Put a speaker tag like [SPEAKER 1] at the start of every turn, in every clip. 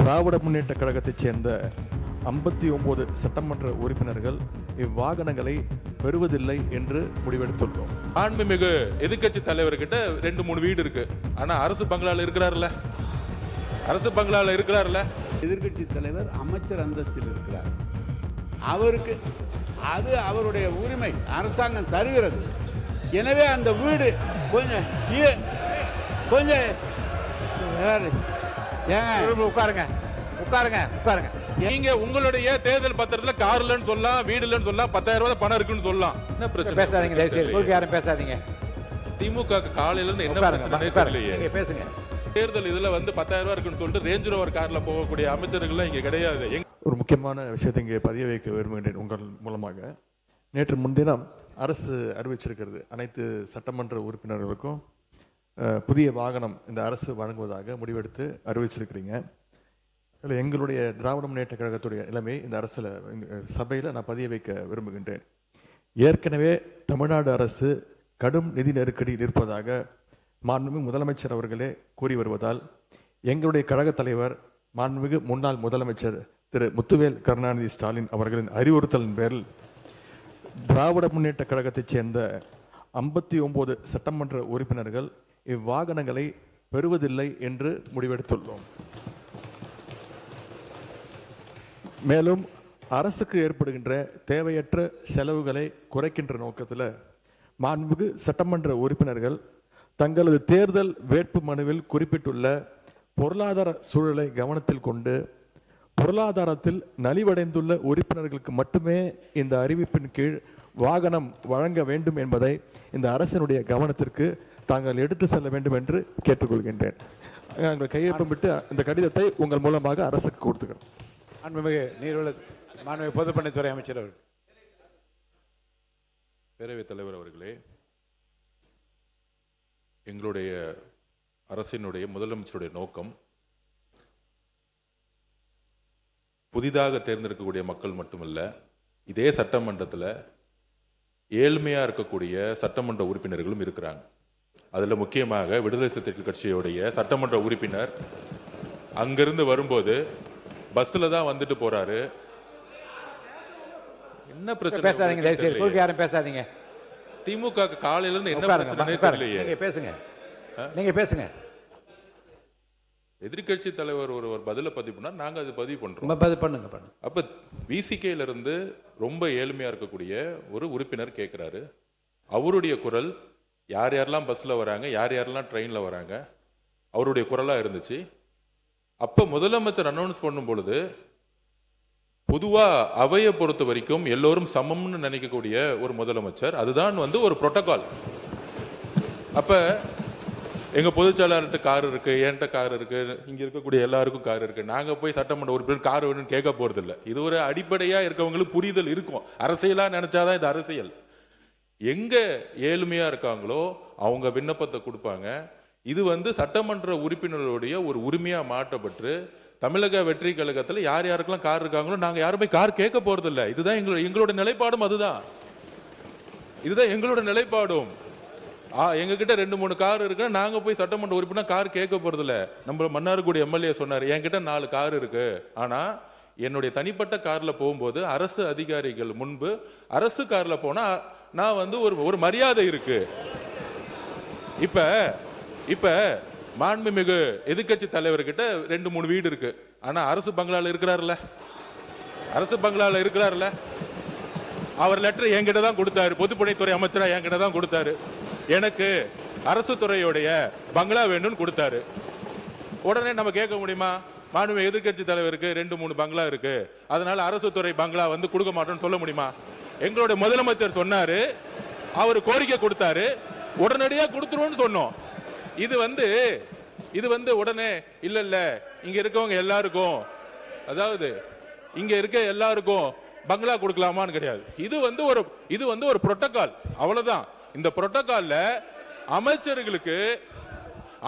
[SPEAKER 1] திராவிட முன்னேற்ற கழகத்தைச் சேர்ந்த 59 சட்டமன்ற உறுப்பினர்கள் இவ்வாகனங்களை பெறுவதில்லை என்று முடிவெடுத்துள்ளோம்.
[SPEAKER 2] மாண்புமிகு எதிர்க்கட்சி தலைவர்கிட்ட 2-3 வீடு இருக்கு. ஆனா அரசு பங்களால இருக்கிறார்ல, அரசு பங்களால இருக்கிறார்ல.
[SPEAKER 3] எதிர்க்கட்சி தலைவர் அமைச்சர் அந்தஸ்தில் இருக்கிறார். அவருக்கு அது அவருடைய உரிமை, அரசாங்கம் தருகிறது. எனவே அந்த வீடு கொஞ்சம்
[SPEAKER 4] உட்காருங்க உட்காருங்க உட்காருங்க.
[SPEAKER 2] நீங்க உங்களுடைய தேர்தல் பத்திரத்துல கார் இல்லன்னு சொல்லலாம், வீடு இல்லன்னு சொல்லலாம், 10,000 ரூபாய் பணம் இருக்குன்னு சொல்லலாம். என்ன பிரச்சனை?
[SPEAKER 4] பேசாதீங்க தயவுசெய்து, குறுக்க யாரும் பேசாதீங்க.
[SPEAKER 2] திமுக காலையில இருந்து என்ன பிரச்சனை தெரியலையே.
[SPEAKER 4] பேசுங்க.
[SPEAKER 2] தேர்தல் இதுல 10,000 ரூபாய் இருக்குன்னு சொல்லிட்டு ரேஞ்ச் ரோவர் கார்ல போகக்கூடிய அமைச்சர்கள் இங்க கிடையாது.
[SPEAKER 1] ஒரு முக்கியமான விஷயத்தை இங்கே பதிய வைக்க விரும்புகின்றேன் உங்கள் மூலமாக. நேற்று முன்தினம் அரசு அறிவிச்சிருக்கிறது, அனைத்து சட்டமன்ற உறுப்பினர்களுக்கும் புதிய வாகனம் இந்த அரசு வழங்குவதாக முடிவெடுத்து அறிவிச்சிருக்கிறீங்க. இதில் எங்களுடைய திராவிட முன்னேற்ற கழகத்துடைய நிலைமை இந்த அரசில் சபையில் நான் பதிய வைக்க விரும்புகின்றேன். ஏற்கனவே தமிழ்நாடு அரசு கடும் நிதி நெருக்கடியில் இருப்பதாக மாண்புமிகு முதலமைச்சர் அவர்களே கூறி வருவதால் எங்களுடைய கழக தலைவர் மாண்புமிகு முன்னாள் முதலமைச்சர் திரு முத்துவேல் கருணாநிதி ஸ்டாலின் அவர்களின் அறிவுறுத்தலின் பேரில் திராவிட முன்னேற்ற கழகத்தைச் சேர்ந்த 59 சட்டமன்ற உறுப்பினர்கள் இவ்வாகனங்களை பெறுவதில்லை என்று முடிவெடுத்துள்ளோம். மேலும் அரசுக்கு ஏற்படுகின்ற தேவையற்ற செலவுகளை குறைக்கின்ற நோக்கத்தில் மாண்புமிகு சட்டமன்ற உறுப்பினர்கள் தங்களது தேர்தல் வேட்பு மனுவில் குறிப்பிட்டுள்ள பொருளாதார சூழலை கவனத்தில் கொண்டு பொருளாதாரத்தில் நலிவடைந்துள்ள உறுப்பினர்களுக்கு மட்டுமே இந்த அறிவிப்பின் கீழ் வாகனம் வழங்க வேண்டும் என்பதை இந்த அரசினுடைய கவனத்திற்கு தாங்கள் எடுத்து செல்ல வேண்டும் என்று கேட்டுக்கொள்கின்றேன். நாங்கள் கையெழுத்திட்டு இந்த கடிதத்தை உங்கள் மூலமாக அரசுக்கு கொடுத்துக்கிறோம்.
[SPEAKER 4] மாண்புமிகு நீர்வள மாண்புமிகு பொதுப்பணித்துறை அமைச்சர் அவர்கள்.
[SPEAKER 2] பேரவைத் தலைவர் அவர்களே, எங்களுடைய அரசினுடைய முதலமைச்சருடைய நோக்கம் புதிதாக தேர்ந்தெடுக்கக்கூடிய மக்கள் மட்டுமல்ல, இதே சட்டமன்றத்தில் ஏழ்மையா இருக்கக்கூடிய சட்டமன்ற உறுப்பினர்களும் இருக்கிறாங்க. அதுல முக்கியமாக விடுதலை சிறுத்தைகள் கட்சியுடைய சட்டமன்ற உறுப்பினர் அங்கிருந்து வரும்போது பஸ்ல தான் வந்துட்டு போறாரு. என்ன பிரச்சனை?
[SPEAKER 4] பேசாதீங்க தயவுசெய்து, குறுக்க யாரும் பேசாதீங்க.
[SPEAKER 2] திமுக காலையில இருந்து என்ன பிரச்சனை தெரியலையே.
[SPEAKER 4] நீங்க பேசுங்க, நீங்க பேசுங்க.
[SPEAKER 2] எதிர்கட்சி தலைவர் ஒரு பதில பதிவு பண்ணா நாங்க அது பதிவு பண்றோம்.
[SPEAKER 4] பண்ணுங்க.
[SPEAKER 2] அப்ப விசிகேல இருந்து ரொம்ப ஏழ்மையா இருக்கக்கூடிய ஒரு உறுப்பினர் கேட்கிறாரு. அவருடைய குரல் யார் யாரெல்லாம் பஸ்ல வராங்க, யார் யாரெல்லாம் ட்ரெயின்ல வராங்க, அவருடைய குரலா இருந்துச்சு. அப்ப முதலமைச்சர் அனௌன்ஸ் பண்ணும் பொழுது பொதுவா அவையை பொறுத்த வரைக்கும் எல்லோரும் சமம்னு நினைக்கக்கூடிய ஒரு முதலமைச்சர், அதுதான் ஒரு புரோட்டோகால். அப்ப எங்க பொதுச்செயலாளர்கிட்ட கார் இருக்கு, என்கிட்ட கார் இருக்கு, இங்க இருக்கக்கூடிய எல்லாருக்கும் கார் இருக்கு. நாங்க போய் சட்டமன்ற உறுப்பினர் கார் வேணும்னு கேட்க போறது இல்லை. இது ஒரு அடிப்படையா இருக்கவங்களுக்கு புரிதல் இருக்கும். அரசியலா நினைச்சாதான் இது அரசியல். எங்க ஏழ்மையா இருக்காங்களோ அவங்க விண்ணப்பத்தை கொடுப்பாங்க. இது சட்டமன்ற உறுப்பினர்களுடைய ஒரு உரிமையா மாற்றப்பட்டு தமிழக வெற்றி கழகத்தில் யார் யாருக்கெல்லாம் கார் இருக்காங்களோ நாங்க யாருமே கார் கேட்க போறது இல்லை. இதுதான் எங்களோட நிலைப்பாடும். இதுதான் எங்களோட நிலைப்பாடும். எங்க கிட்ட 2-3 கார் இருக்கு, நாங்க போய் சட்டமன்ற உறுப்பினர் கார் கேட்க போறது இல்ல. நம்ம மன்னார்குடி எம்எல்ஏ சொன்னாரு, என்கிட்ட 4 கார் இருக்கு, ஆனா என்னுடைய தனிப்பட்ட கார்ல போகும்போது அரசு அதிகாரிகள் முன்பு அரசு கார்ல போனா நான் ஒரு மரியாதை இருக்கு. இப்ப மாண்புமிகு எதிர்க்கட்சி தலைவர்கிட்ட 2-3 வீடு இருக்கு. ஆனா அரசு பங்களால இருக்கிறார்ல, அரசு பங்களால இருக்கிறார்ல. அவர் லெட்டர் என்கிட்ட தான் கொடுத்தாரு, பொதுப்பணித்துறை அமைச்சரா என்கிட்ட தான் கொடுத்தாரு. எனக்கு அரசு துறையுடைய பங்களா வேணும்னு கொடுத்தாரு. உடனே நம்ம கேட்க முடியுமா? மாண்புமிகு எதிர்க்கட்சி தலைவருக்கு 2-3 பங்களா இருக்கு, அதனால அரசு துறை பங்களா கொடுக்க மாட்டோம்னு சொல்ல முடியுமா? எங்களுடைய முதலமைச்சர் சொன்னாரு, அவர் கோரிக்கை கொடுத்தாரு, உடனடியா கொடுத்துருவோம்னு சொன்னோம். இது உடனே இல்ல இங்க இருக்கவங்க எல்லாருக்கும், அதாவது இங்க இருக்க எல்லாருக்கும் பங்களா கொடுக்கலாமான்னு கிடையாது. இது ஒரு புரோட்டோகால், அவ்வளவுதான். இந்த புரோட்டோகால்ல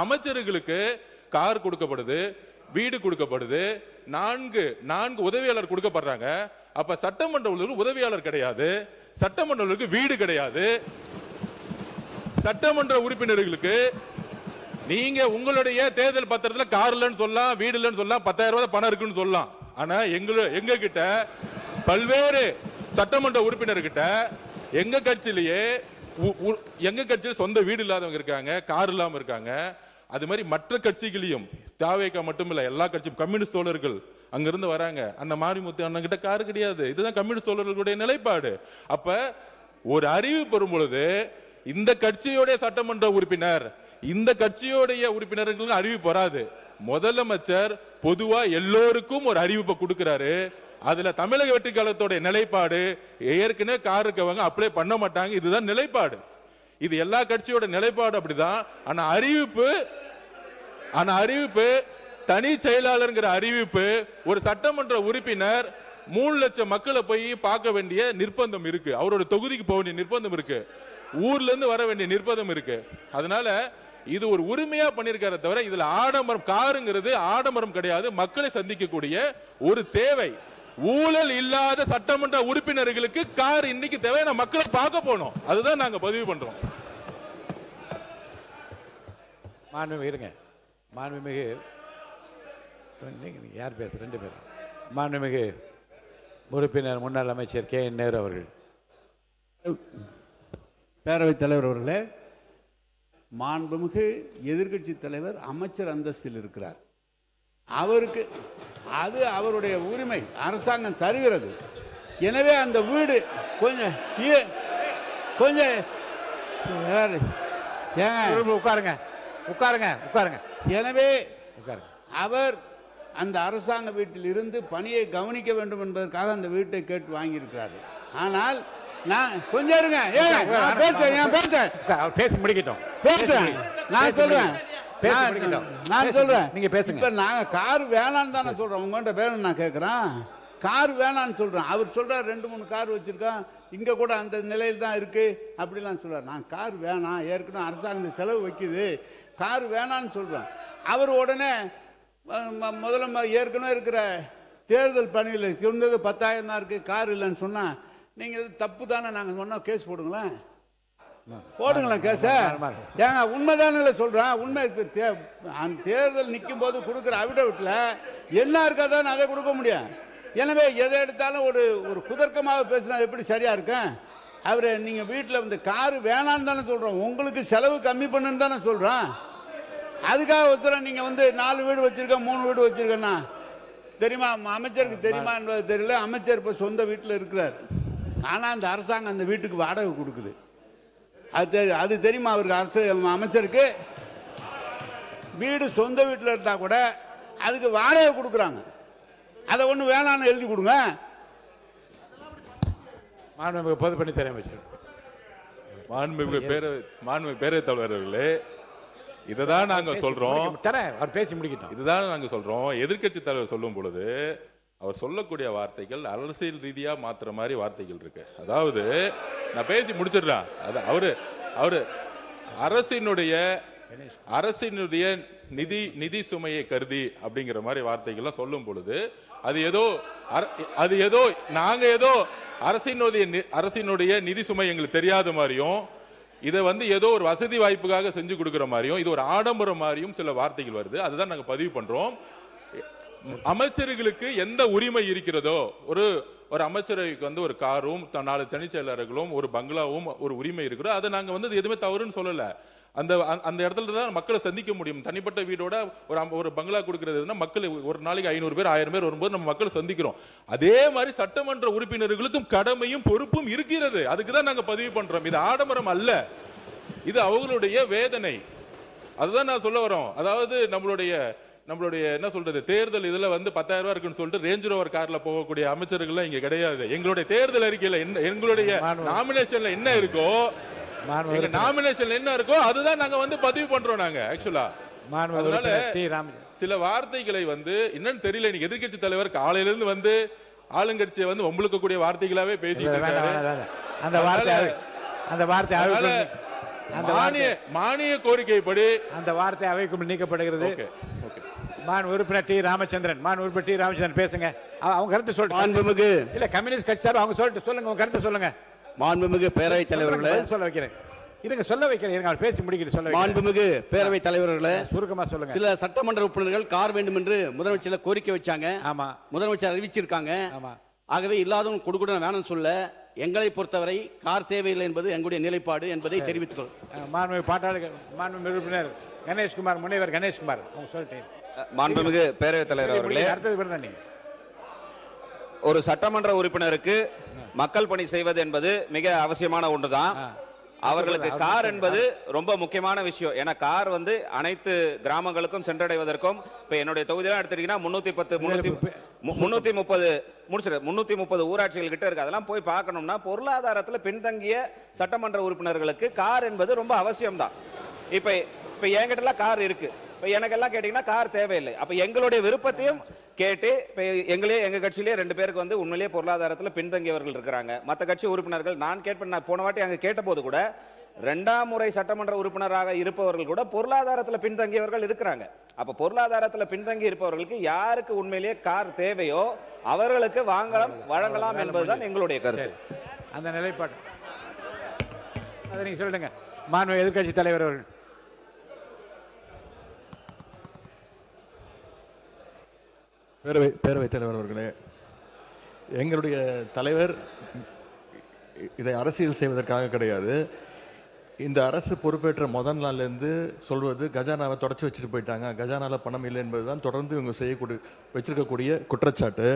[SPEAKER 2] அமைச்சர்களுக்கு கார் கொடுக்கப்படுது, வீடு கொடுக்கப்படுது, 4 உதவியாளர் கொடுக்கப்படுறாங்க. அப்ப சட்டமன்ற உதவியாளர் கிடையாது, சட்டமன்ற வீடு கிடையாது, சட்டமன்ற உறுப்பினர்களுக்கு நீங்க உங்களுடைய தேர்தல் பத்திரத்துல கார் இல்லைன்னு சொல்லலாம், வீடு இல்லைன்னு சொல்லலாம், 10,000 ரூபாய் பணம் இருக்குன்னு சொல்லலாம். ஆனா எங்க கிட்ட பல்வேறு சட்டமன்ற உறுப்பினர்கிட்ட எங்க கட்சியில் சொந்த வீடு இல்லாதவங்க இருக்காங்க, கார் இல்லாம இருக்காங்க. அது மாதிரி மற்ற கட்சிகளையும் தாவேகா மட்டும் இல்ல, எல்லா கட்சியும் கம்யூனிஸ்ட் தோழர்கள் அங்கிருந்து வராங்க. அந்த மாரிமுத்து அண்ணன் கிட்ட கார் கிடையாது. இதுதான் கம்யூனிஸ்ட் தோழர்களுடைய நிலைப்பாடு. அப்ப ஒரு அறிவிப்பு வரும் பொழுது இந்த கட்சியோட சட்டமன்ற உறுப்பினர், இந்த கட்சியோடைய உறுப்பினர்களுக்கு அறிவிப்பு வராது. முதலமைச்சர் பொதுவா எல்லோருக்கும் ஒரு அறிவிப்பை கொடுக்கிறாரு. அதுல தமிழக வெற்றி கழகத்தோட நிலைப்பாடு ஏற்கனவே கார் இருக்கவங்க அப்ளை பண்ண மாட்டாங்க. இதுதான் நிலைப்பாடு. இது எல்லா கட்சியோட நிலைப்பாடு அப்படிதான். ஆனா அறிவிப்பு தனி செயலாளர்ங்கிற அறிவிப்பு ஒரு சட்டமன்ற உறுப்பினர் 3 லட்சம் மக்களை போய் பார்க்க வேண்டிய நிர்பந்தம் இருக்கு. அவரோட தொகுதிக்கு போக வேண்டிய நிர்பந்தம் இருக்கு. ஊர்ல இருந்து வர வேண்டிய நிர்பந்தம் இருக்கு. அதனால இது ஒரு உரிமையா பண்ணிருக்காரு தவிர இதுல ஆடம்பரம், காருங்கிறது ஆடம்பரம் கிடையாது. மக்களை சந்திக்கக்கூடிய ஒரு தேவை. ஊழல் இல்லாத சட்டமன்ற உறுப்பினர்களுக்கு கார் இன்னைக்கு தேவை. மக்களை பார்க்க போனோம். அதுதான் நாங்க பதிவு பண்றோம்.
[SPEAKER 4] மாண்புமிகு யார் பேச? 2 பேர். மாண்புமிகு உறுப்பினர் முன்னாள் அமைச்சர் KN நேரு அவர்கள்.
[SPEAKER 3] பேரவைத் தலைவர் அவர்களே, மாண்புமிகு எதிர்க்கட்சி தலைவர் அமைச்சர் அந்தஸ்தில் இருக்கிறார். அவருக்கு அது அவருடைய உரிமை, அரசாங்கம் தருகிறது. எனவே அந்த வீடு கொஞ்சம்
[SPEAKER 4] உட்காருங்க.
[SPEAKER 3] எனவே அவர் அந்த அரசாங்க வீட்டில் இருந்து பணியை கவனிக்க வேண்டும் என்பதற்காக அந்த வீட்டை கேட்டு வாங்கியிருக்கிறார். ஆனால் நான் கொஞ்சம் இருங்க,
[SPEAKER 4] பேசி முடிக்கட்டும்.
[SPEAKER 3] பேசுறேன், நான் சொல்றேன்.
[SPEAKER 4] நீங்க பேசுங்க.
[SPEAKER 3] இப்ப நாங்க கார் வேணான்னு தானே சொல்றோம். உங்கள்கிட்ட வேணும்னு நான் கேட்கிறேன். கார் வேணான்னு சொல்றேன். அவர் சொல்றாரு 2-3 கார் வச்சிருக்கான், இங்க கூட அந்த நிலையில் தான் இருக்கு அப்படிலாம் சொல்றாரு. நான் கார் வேணாம், ஏற்கனவே அரசாங்கம் செலவு வைக்குது, கார் வேணான்னு சொல்றேன். அவர் உடனே முதல்ல ஏற்கனவே இருக்கிற தேர்தல் பணியில் இருந்தது 10,000 தான் இருக்கு, கார் இல்லைன்னு சொன்னா நீங்க தப்பு தானே. நாங்க சொன்னா கேஸ் போடுங்களேன் கேஸ. ஏங்க உண்மைதானே சொல்றேன். உண்மை தேர்தல் நிற்கும் போது கொடுக்குற அவிடவிட்ல என்ன இருக்காதான் அதை கொடுக்க முடியும். எனவே எதை எடுத்தாலும் ஒரு குதர்க்கமாக பேசினா எப்படி சரியா இருக்கும்? அவரு நீங்க வீட்டில் வந்து காரு வேணான்னு தானே சொல்றோம், உங்களுக்கு செலவு கம்மி பண்ணுன்னு தானே சொல்றோம். அதுக்காக ஒருத்தர நீங்க வந்து 4 வீடு வச்சிருக்க, 3 வீடு வச்சிருக்கேன்னா தெரியுமா? அமைச்சருக்கு தெரியுமா என்பது தெரியல. அமைச்சர் இப்ப சொந்த வீட்டில் இருக்கிறார். ஆனா அந்த அரசாங்கம் அந்த வீட்டுக்கு வாடகை கொடுக்குது. அது தெரியுமா அவருக்கு? அமைச்சருக்கு வீடு சொந்த வீட்டில் இருந்தா கூட அதுக்கு வாடகை கொடுக்குறாங்க. அதை ஒண்ணு வேணான்னு எழுதி கொடுங்க.
[SPEAKER 4] மாண்புமிகு பொதுப்பணித்துறை அமைச்சர்.
[SPEAKER 2] மாண்புமிகு பேரவைத் தலைவர்களே, இததான் நாங்க சொல்றோம்.
[SPEAKER 4] அவர் பேசி முடிக்கட்டும்.
[SPEAKER 2] இதுதான் நாங்க சொல்றோம். எதிர்க்கட்சி தலைவர் சொல்லும் பொழுது அவர் சொல்லக்கூடிய வார்த்தைகள் அரசியல் ரீதியா மாத்துற மாதிரி வார்த்தைகள் இருக்கு. அதாவது நான் பேசி முடிச்சிடலாம். அவரு அரசினுடைய நிதி சுமையை கருதி அப்படிங்கிற மாதிரி வார்த்தைகள்லாம் சொல்லும் பொழுது அது ஏதோ நாங்க ஏதோ அரசினுடைய நிதி சுமை எங்களுக்கு தெரியாத மாதிரியும், இதை வந்து ஏதோ ஒரு வசதி வாய்ப்புக்காக செஞ்சு கொடுக்கிற மாதிரியும், இது ஒரு ஆடம்பரம் மாதிரியும் சில வார்த்தைகள் வருது. அதுதான் நாங்க பதிவு பண்றோம். அமைச்சர்களுக்கு எந்த உரிமை இருக்கிறதோ, ஒரு அமைச்சருக்கு வந்து ஒரு காரும் 4 தனிச் செயலாளர்களும் ஒரு பங்களாவும் ஒரு உரிமை இருக்கிறோம். அதை நாங்க வந்து எதுவுமே தவறுன்னு சொல்லல. அந்த இடத்துல தான் மக்களை சந்திக்க முடியும். தனிப்பட்ட வீடோட ஒரு பங்களா கொடுக்கறதுன்னா மக்கள் ஒரு நாளைக்கு 500 பேர் 1000 பேர் வரும்போது நம்ம மக்களை சந்திக்கிறோம். அதே மாதிரி சட்டமன்ற உறுப்பினர்களுக்கும் கடமையும் பொறுப்பும் இருக்கிறது. அதுக்கு தான் நாங்க பதிவு பண்றோம். இது ஆடம்பரம் அல்ல, இது அவங்களுடைய வேதனை. அதுதான் நான் சொல்ல வரோம். அதாவது நம்மளுடைய என்ன சொல்றது, தேர்தல் இதுல வந்து 10,000 ரூபாய் இருக்குன்னு சொல்லிட்டு ரேஞ்ச் ரோவர் கார்ல போகக்கூடிய அமைச்சர்கள் இங்க கிடையாது. எங்களுடைய தேர்தல் அறிக்கையில எங்களுடைய நாமினேஷன்ல என்ன இருக்கோ, நாமினேஷன் என்ன இருக்கோ அதுதான் நாங்க வந்து பதிவு பண்றோம். நாங்க ஆக்சுவலா சில வார்த்தைகளை வந்து என்னன்னு தெரியல. இன்னைக்கு எதிர்க்கட்சி தலைவர் காலையில இருந்து வந்து ஆளுங்கட்சியை வந்து உங்களுக்கு கூடிய வார்த்தைகளாவே பேசிட்டு இருக்காரு. மானிய கோரிக்கைப்படி
[SPEAKER 4] அந்த வார்த்தை அவைக்கு நீக்கப்படுகிறது. உறுப்பினர் டி ராமச்சந்திரன் பேசுங்க. அவங்க கருத்து சொல்லுங்க. இல்ல கம்யூனிஸ்ட் கட்சி சார் அவங்க சொல்லுங்க, உங்க கருத்து சொல்லுங்க.
[SPEAKER 5] மாண்புமிகு பேரவைத் தலைவர்களே,
[SPEAKER 4] சொல்ல வைக்கிறேன். இருங்க சொல்ல வைக்கிறேன், இருங்க அவர் பேசி முடிக்கிட்டு சொல்ல வைக்கிறேன்.
[SPEAKER 5] மாண்புமிகு பேரவைத் தலைவர்களே,
[SPEAKER 4] சுருக்கமா சொல்லுங்க.
[SPEAKER 5] சில சட்டமன்ற உறுப்பினர்கள் கார் வேண்டும் என்று முதலமைச்சர் கோரிக்கை வச்சாங்க.
[SPEAKER 4] ஆமா,
[SPEAKER 5] முதலமைச்சர் அறிவிச்சிருக்காங்க.
[SPEAKER 4] ஆமா.
[SPEAKER 5] ஆகவே இல்லாதவங்க கொடுக்கணும் வேணும்னு சொல்ல, எங்களை பொறுத்தவரை கார் தேவையில்லை என்பது எங்களுடைய நிலைப்பாடு என்பதை தெரிவித்துக்
[SPEAKER 4] மாண்புமிகு பாட்டாளி மாண்புமிகு உறுப்பினர் கணேஷ்குமார், முனைவர் கணேஷ்குமார் அவங்க சொல்லிட்டேன்.
[SPEAKER 6] மாண்புமிகு பேரவைத் தலைவர் அவர்களே,
[SPEAKER 4] அடுத்தது விடுறேன். நீங்க
[SPEAKER 6] ஒரு சட்டமன்ற உறுப்பினருக்கு மக்கள் பணி செய்வது என்பது மிக அவசியமான ஒன்றுதான். அவர்களுக்கு கார் என்பது ரொம்ப முக்கியமான விஷயம். ஏன்னா கார் வந்து அனைத்து கிராமங்களுக்கும் சென்றடைவதற்கும், இப்ப என்னுடைய தொகுதியெல்லாம் எடுத்துட்டீங்கன்னா 330 ஊராட்சிகள் கிட்ட இருக்கு. அதெல்லாம் போய் பார்க்கணும்னா பொருளாதாரத்தில் பின்தங்கிய சட்டமன்ற உறுப்பினர்களுக்கு கார் என்பது ரொம்ப அவசியம் தான். இப்ப என்கிட்ட கார் இருக்கு, இப்ப எனக்கெல்லாம் கேட்டீங்கன்னா கார் தேவையில்லை. அப்ப எங்களுடைய விருப்பத்தையும் கேட்டு, இப்ப எங்க கட்சியிலே 2 பேருக்கு வந்து உண்மையிலேயே பொருளாதாரத்தில் பின்தங்கியவர்கள் இருக்கிறாங்க. மற்ற கட்சி உறுப்பினர்கள் நான் போன வாட்டி அங்க கேட்ட போது கூட 2ஆம் முறை சட்டமன்ற உறுப்பினராக இருப்பவர்கள் கூட பொருளாதாரத்தில் பின்தங்கியவர்கள் இருக்கிறாங்க. அப்ப பொருளாதாரத்தில் பின்தங்கி இருப்பவர்களுக்கு யாருக்கு உண்மையிலேயே கார் தேவையோ அவர்களுக்கு வழங்கலாம் என்பதுதான் எங்களுடைய கருத்து.
[SPEAKER 4] அந்த நிலைப்பாடு அதை நீங்க சொல்லுங்க. மாண்புமிகு எதிர்க்கட்சி தலைவர் அவர்கள்.
[SPEAKER 1] பேரவைத் தலைவர் அவர்களே, எங்களுடைய தலைவர் இதை அரசியல் செய்வதற்காக கிடையாது. இந்த அரசு பொறுப்பேற்ற முதல் நாள்லேருந்து சொல்வது கஜானாவை தொடச்சி வச்சுட்டு போயிட்டாங்க, கஜானாவில் பணம் இல்லை என்பதுதான் தொடர்ந்து இவங்க வச்சிருக்கக்கூடிய குற்றச்சாட்டு.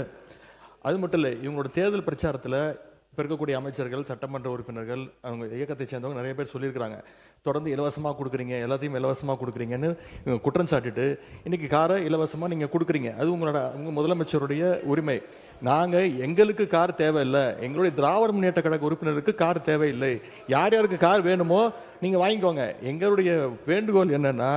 [SPEAKER 1] அது மட்டும் இல்லை, இவங்களோட தேர்தல் பிரச்சாரத்தில் இப்போ இருக்கக்கூடிய அமைச்சர்கள், சட்டமன்ற உறுப்பினர்கள், அவங்க இயக்கத்தை சேர்ந்தவங்க நிறைய பேர் சொல்லியிருக்கிறாங்க, தொடர்ந்து இலவசமாக கொடுக்குறீங்க, எல்லாத்தையும் இலவசமாக கொடுக்குறீங்கன்னு இவங்க குற்றம் சாட்டிட்டு இன்னைக்கு காரை இலவசமாக நீங்கள் கொடுக்குறீங்க. அது உங்கள் முதலமைச்சருடைய உரிமை. நாங்கள் எங்களுக்கு கார் தேவையில்லை, எங்களுடைய திராவிட முன்னேற்ற கழக உறுப்பினருக்கு கார் தேவையில்லை. யார் யாருக்கு கார் வேணுமோ நீங்கள் வாங்கிக்கோங்க. எங்களுடைய வேண்டுகோள் என்னன்னா,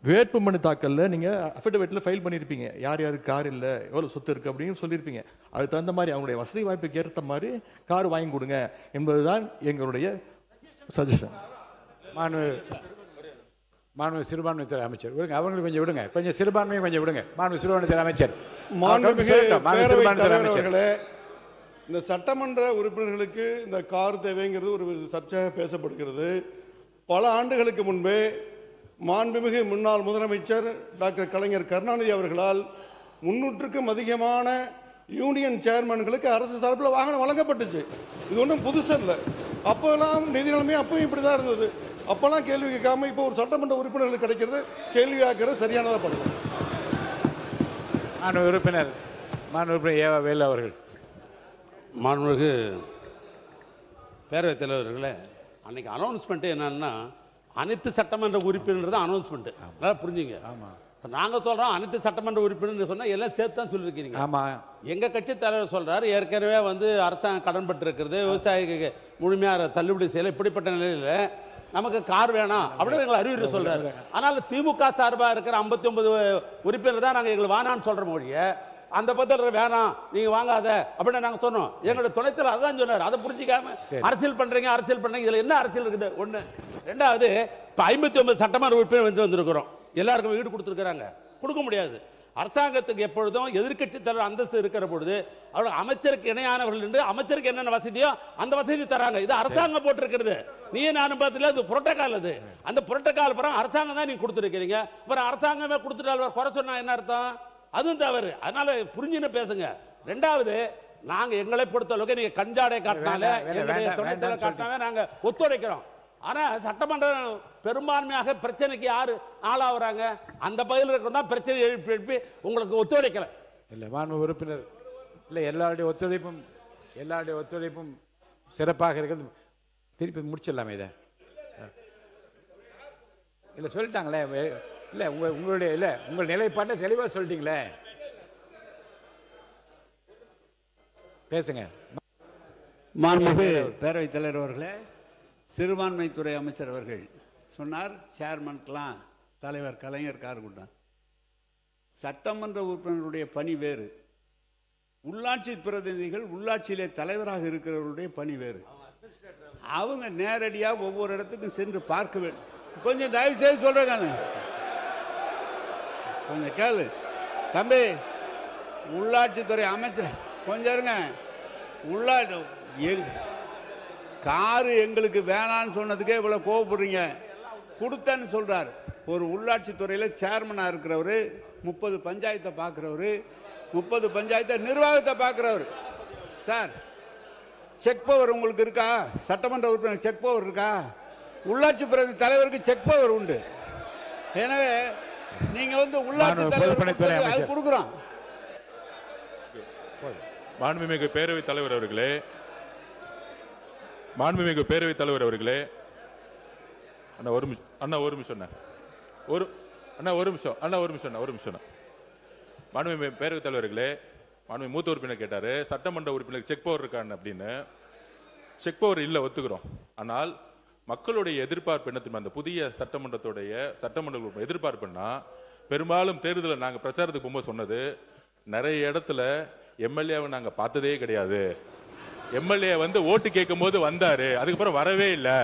[SPEAKER 1] வேட்பு மனு தாக்கல்ல நீங்கள் அஃபிடவிட்டில் ஃபைல் பண்ணியிருப்பீங்க, யார் யாருக்கு கார் இல்லை, எவ்வளோ சொத்து இருக்குது அப்படின்னு சொல்லியிருப்பீங்க. அதுக்கு தகுந்த மாதிரி அவங்களுடைய வசதி வாய்ப்புக்கு ஏற்ற மாதிரி கார் வாங்கி கொடுங்க என்பதுதான் எங்களுடைய சஜஷன்.
[SPEAKER 4] மாண்புமிகு சிறுபான்மைத்துறை அமைச்சர் விடுங்க, அவங்களுக்கு கொஞ்சம் விடுங்க, கொஞ்சம் சிறுபான்மையை கொஞ்சம் விடுங்க. மாண்புமிகு சிறுபான்மைத்துறை அமைச்சர்.
[SPEAKER 7] அவர்களே, இந்த சட்டமன்ற உறுப்பினர்களுக்கு இந்த கார் தேவைங்கிறது ஒரு சர்ச்சையாக பேசப்படுகிறது. பல ஆண்டுகளுக்கு முன்பே மாண்புமிகு முன்னாள் முதலமைச்சர் டாக்டர் கலைஞர் கருணாநிதி அவர்களால் 300க்கும் அதிகமான யூனியன் சேர்மன்களுக்கு அரசு தரப்பில் வாகனம் வழங்கப்பட்டுச்சு. இது ஒன்றும் புதுசு இல்லை. அப்போல்லாம் நிதி நிலைமை அப்பவும் இப்படி தான் இருந்தது. அப்போல்லாம் கேள்வி கேட்காம இப்போ ஒரு சட்டமன்ற உறுப்பினர்களுக்கு கிடைக்கிறது கேள்வி கேட்கறது சரியானதாக பண்ணுவோம்.
[SPEAKER 4] உறுப்பினர் ஏவா வேலு அவர்கள்.
[SPEAKER 8] மாண்புமிகு பேரவைத் தலைவர்களே, அன்னைக்கு அனௌன்ஸ்மெண்ட்டு என்னன்னா, அனைத்து சட்டமன்ற உறுப்பினர் தான் அனௌன்ஸ்மெண்ட். நல்லா புரிஞ்சுங்க. ஆமாம், இப்போ நாங்கள் சொல்கிறோம் அனைத்து சட்டமன்ற உறுப்பினர் சொன்னால் எல்லாம் சேர்த்து தான் சொல்லியிருக்கிறீங்க.
[SPEAKER 4] ஆமாம்,
[SPEAKER 8] எங்கள் கட்சி தலைவர் சொல்கிறார், ஏற்கனவே வந்து அரசாங்கம் கடன் பட்டு இருக்கிறது, விவசாயிக்கு முழுமையாக தள்ளுபடி செய்யலை, இப்படிப்பட்ட நிலையில் நமக்கு கார் வேணாம் அப்படின்னு எங்களை அறிவுரை சொல்கிறாரு. அதனால் திமுக சார்பாக இருக்கிற 59 உறுப்பினர் தான் நாங்கள் எங்களுக்கு வேணான்னு சொல்கிற மொழியை, அந்த பத்திர வேணாம் நீங்க வாங்காத அப்படின்னு நாங்க சொன்னோம். எங்களோட துணைத்தலைவர் அதான் சொன்னார். அதை புரிஞ்சிக்காம அரசியல் பண்றீங்க இதுல என்ன அரசியல் இருக்குது? ஒண்ணு. ரெண்டாவது, இப்ப 59 சட்டமன்ற உறுப்பினர் வந்திருக்கிறோம், எல்லாருக்கும் வீடு கொடுத்துருக்காங்க, கொடுக்க முடியாது. அரசாங்கத்துக்கு எப்பொழுதும் எதிர்க்கட்சி தலைவர் அந்தஸ்து இருக்கிற பொழுது அவர்கள் அமைச்சருக்கு இணையானவர்கள் என்று அமைச்சருக்கு என்னென்ன வசதியோ அந்த வசதி தராங்க. இது அரசாங்கம் போட்டிருக்கிறது. நீ நானும் பார்த்துல அது புரோட்டோகால். அது அந்த புரோட்டோகால் அப்புறம் அரசாங்கம் தான் நீங்க கொடுத்துருக்கீங்க. அப்புறம் அரசாங்கமே கொடுத்துட்டால் குறை சொன்னா என்ன அர்த்தம்? அதுவும் தவறு. அதனால புரிஞ்சுன்னு பேசுங்க. ரெண்டாவது, நாங்க எங்களை பொறுத்த அளவுக்கு நீங்க கஞ்சாடை காட்டினாலே காட்டினாவே நாங்க ஒத்துழைக்கிறோம். ஆனா சட்டமன்றம் பெரும்பான்மையாக பிரச்சனைக்கு யாரு ஆளாகிறாங்க? அந்த பகுதியில் இருக்கிறதா பிரச்சனை எழுப்பி உங்களுக்கு ஒத்துழைக்கல.
[SPEAKER 4] இல்லை மாண்பு உறுப்பினர், இல்லை எல்லாருடைய ஒத்துழைப்பும் சிறப்பாக இருக்கிறது. திருப்பி முடிச்சிடலாமே இதை. இல்லை சொல்லிட்டாங்களே, இல்லை உங்களுடைய இல்லை உங்கள் நிலைப்பாட்டை தெளிவாக சொல்லிட்டீங்களே, பேசுங்க.
[SPEAKER 3] மாண்புமிகு பேரவைத் தலைவர் அவர்களே, சிறுபான்மைத்துறை அமைச்சர் அவர்கள் சொன்னார், சேர்மனுக்கெல்லாம் தலைவர் கலைஞர் கார் கொடுத்தார். சட்டமன்ற உறுப்பினருடைய பணி வேறு, உள்ளாட்சி பிரதிநிதிகள் உள்ளாட்சியிலே தலைவராக இருக்கிறவருடைய பணி வேறு. அவங்க நேரடியாக ஒவ்வொரு இடத்துக்கும் சென்று பார்க்க வேண்டும். கொஞ்சம் தயவு செய்து சொல்றாங்க, கொஞ்சம் கேளு தம்பி. உள்ளாட்சித்துறை அமைச்சர் கொஞ்சம் இருங்க. காரு எங்களுக்கு வேணான்னு சொன்னதுக்கே இவ்வளவு கோவப்படுறீங்க. கொடுத்தேன்னு சொல்றாரு. ஒரு உள்ளாட்சி துறையில சேர்மனா இருக்கிறவரு, 30 பஞ்சாயத்தை பார்க்கிறவரு, 30 பஞ்சாயத்தை நிர்வாகத்தை பார்க்கிறவர். சார், செக் பவர் உங்களுக்கு இருக்கா? சட்டமன்ற உறுப்பினர் செக் பவர் இருக்கா? உள்ளாட்சி பிரதி தலைவருக்கு செக் பவர் உண்டு. எனவே நீங்க வந்து உள்ளாட்சி தலைவர் கொடுக்குறோம்.
[SPEAKER 2] மாண்புமிகு பேரவைத் தலைவர் அவர்களே, மாண்புமிகு பேரவைத் தலைவர் அவர்களே, அண்ணா ஒரு நிமிஷம், அண்ணா ஒரு நிமிஷம், ஒரு நிமிஷம். மாண்புமிகு பேரவைத் தலைவர்களே, மாண்புமிகு மூத்த உறுப்பினர் கேட்டாரு சட்டமன்ற உறுப்பினர் செக் பவர் இருக்கான்னு அப்படின்னு. செக் பவர் இல்லை, ஒத்துக்கிறோம். ஆனால் மக்களுடைய எதிர்பார்ப்பு என்ன தெரியுமா? அந்த புதிய சட்டமன்ற எதிர்பார்ப்புன்னா, பெரும்பாலும் தேர்தலில் நாங்கள் பிரச்சாரத்துக்கு போகும்போது சொன்னது, நிறைய இடத்துல எம்எல்ஏவை நாங்க பார்த்ததே கிடையாது. எம்எல்ஏ வந்து ஓட்டு கேட்கும் போது வந்தாரு, அதுக்கப்புறம் வரவே இல்லை.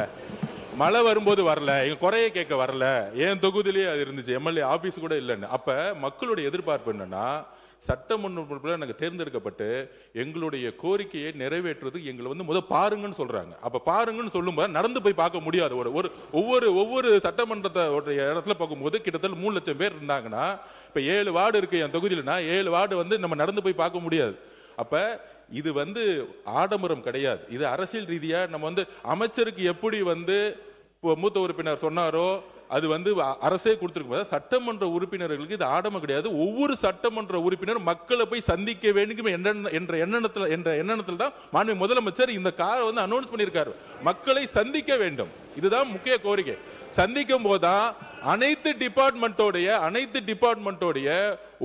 [SPEAKER 2] மழை வரும்போது வரல, எங்க குறைய கேட்க வரல, ஏன் தொகுதியிலேயே அது இருந்துச்சு, எம்எல்ஏ ஆபீஸ் கூட இல்லைன்னு. அப்ப மக்களுடைய எதிர்பார்ப்பு என்னன்னா, சட்டமன்ற நாங்க தேர்ந்தெடுக்கப்பட்டு எங்களுடைய கோரிக்கையை நிறைவேற்றுறது எங்களை வந்து பாருங்கன்னு சொல்றாங்க. அப்ப பாருங்கன்னு சொல்லும்போது நடந்து போய் பார்க்க முடியாது. ஒவ்வொரு சட்டமன்றத்தை இடத்துல பார்க்கும்போது கிட்டத்தட்ட 3 லட்சம் பேர் இருந்தாங்கன்னா, இப்ப 7 வார்டு இருக்கு என் தொகுதியிலனா, 7 வார்டு வந்து நம்ம நடந்து போய் பார்க்க முடியாது. அப்ப இது வந்து ஆடம்பரம் கிடையாது. இது அரசியல் ரீதியா நம்ம வந்து அமைச்சருக்கு எப்படி வந்து மூத்த உறுப்பினர் சொன்னாரோ அது வந்து அரசே கொடுத்திருக்கும். சட்டமன்ற உறுப்பினர்களுக்கு இது ஆடம்பரம் கிடையாது. ஒவ்வொரு சட்டமன்ற உறுப்பினர் மக்களை போய் சந்திக்க வேண்டும் என்ற எண்ணத்தில் தான் மாண்புமிகு முதலமைச்சர் இந்த காரை வந்து அனௌன்ஸ் பண்ணியிருக்காரு. மக்களை சந்திக்க வேண்டும், இதுதான் முக்கிய கோரிக்கை. சந்திக்கும் போதுதான் அனைத்து டிபார்ட்மெண்டோடைய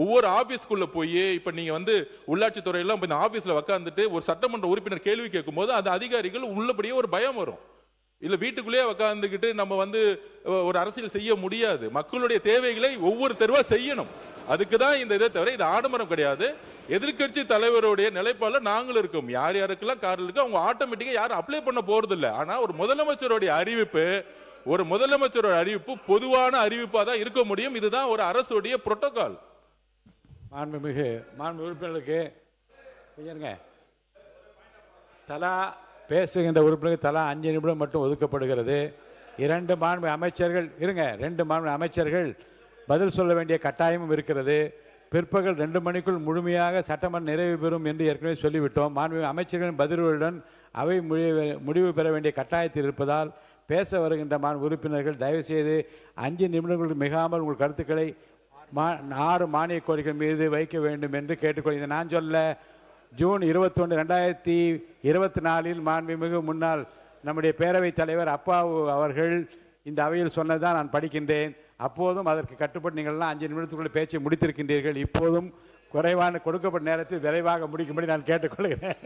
[SPEAKER 2] ஒவ்வொரு ஆபீஸ்க்குள்ள போய், இப்ப நீங்க வந்து உள்ளாட்சி துறையெல்லாம் இந்த ஆபீஸ்ல உட்கார்ந்துட்டு ஒரு சட்டமன்ற உறுப்பினர் கேள்வி கேட்கும் போது அந்த அதிகாரிகள் உள்ளபடியே ஒரு பயம் வரும். இல்ல வீட்டுக்குள்ளேயே உட்கார்ந்துக்கிட்டு நம்ம வந்து ஒரு அரசியல் செய்ய முடியாது. மக்களுடைய தேவைகளை ஒவ்வொரு தெருவா செய்யணும். அதுக்குதான் இந்த இதை தவிர இது ஆடம்பரம் கிடையாது. எதிர்கட்சி தலைவருடைய நிலைப்பாடுல நாங்களும் இருக்கோம். யார் யாருக்கெல்லாம் கார் இருக்கு அவங்க ஆட்டோமேட்டிக்கா யாரும் அப்ளை பண்ண போறது இல்லை. ஆனா ஒரு முதலமைச்சருடைய அறிவிப்பு பொதுவான அறிவிப்பா தான் இருக்க முடியும். இதுதான் ஒரு அரசுடைய புரோட்டோகால்.
[SPEAKER 4] மாண்பு உறுப்பினர்களுக்கு தலா பேசுகின்ற உறுப்பினருக்கு தலா 5 நிமிடம் மட்டும் ஒதுக்கப்படுகிறது. 2 மாண்பு அமைச்சர்கள் பதில் சொல்ல வேண்டிய கட்டாயமும் இருக்கிறது. பிற்பகல் 2 மணிக்குள் முழுமையாக சட்டமன்றம் நிறைவு பெறும் என்று ஏற்கனவே சொல்லிவிட்டோம். மாண்பு அமைச்சர்களின் பதில்களுடன் அவை முடிவு பெற வேண்டிய கட்டாயத்தில் இருப்பதால் பேச வருகின்ற மாண்பு உறுப்பினர்கள் தயவுசெய்து 5 நிமிடங்களுக்கு மிகாமல் உங்கள் கருத்துக்களை 6 மானிய கோரிக்கை மீது வைக்க வேண்டும் என்று கேட்டுக்கொள்கிறேன். நான் சொல்ல ஜூன் 21, 2024 மாண்புமிகு முன்னாள் நம்முடைய பேரவைத் தலைவர் அப்பாவு அவர்கள் இந்த அவையில் சொன்னதான் நான் படிக்கின்றேன். அப்போதும் அதற்கு கட்டுப்பட்டு நீங்கள்லாம் 5 நிமிடத்துக்குள்ள பேச்சை முடித்திருக்கின்றீர்கள். இப்போதும் கொடுக்கப்பட்ட நேரத்தில் விரைவாக முடிக்கும்படி நான் கேட்டுக்கொள்கிறேன்.